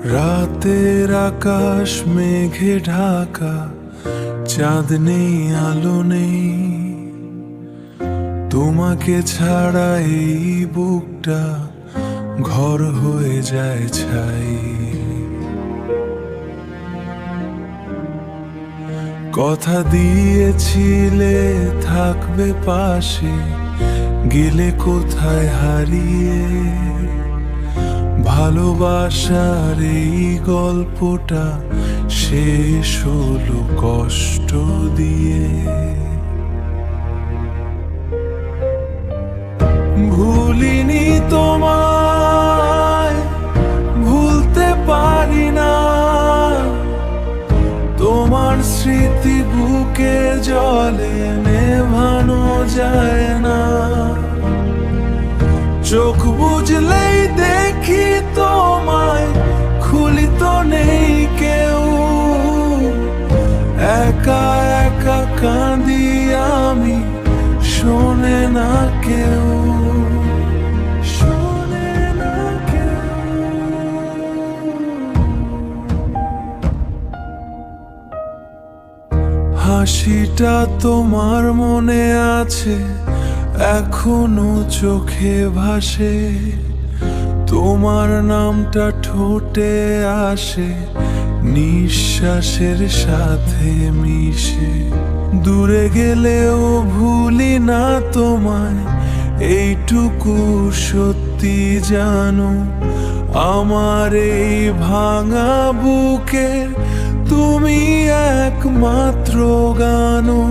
রাতের আকাশ মেঘে ঢাকা, চাঁদ নেই আলো নেই, তোমাকে ছাড়া এই বুকটা ঘর হয়ে যায় ছাই। কথা দিয়েছিলে থাকবে পাশে, গেলে কোথায় হারিয়ে। ভালোবাসার এই গল্পটা শেষ হলো কষ্ট দিয়ে। ভুলিনি তোমায়, ভুলতে পারি না, তোমার স্মৃতি বুকে জলে নেভানো যায় না। চোখ বুঝলেই দেখি তোমায়, খুলি তো নেই কেউ। একা একা কাঁদি আমি, শোনে না কেউ, শোনে না কেউ। হাসিটা তোমার মনে আছে, এখনো চোখে ভাসে। তোমার নামটা ঠোঁটে আসে, নিঃশ্বাসের সাথে মিশে। দূরে গেলেও ভুলি না তোমায়, এইটুকু সত্যি জানো। আমার এই ভাঙা বুকে তুমি একমাত্র গানো,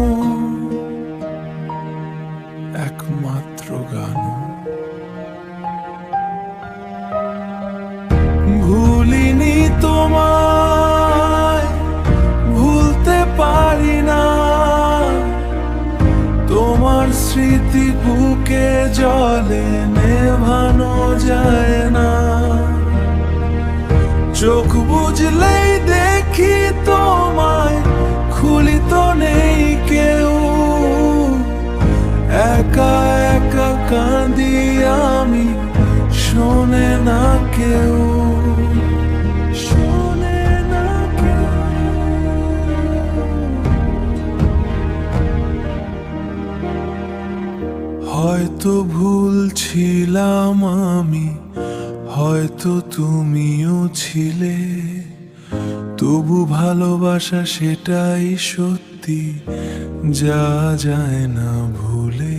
একমাত্র গানো। ভুলিনি তোমায়, ভুলতে পারি না, তোমার স্মৃতি বুকে জলে নেভানো যায় না। চোখ বুঝলেই দেখি তোমায়, খুলি তো নেই কেউ। একা একা কাঁদি আমি, শোনে না কেউ, শোনে না কেউ। হয়তো ভুল ছিলাম আমি, হয়তো তুমিও ছিলে, তবু ভালোবাসা সেটাই সত্যি, যা যায় না ভুলে।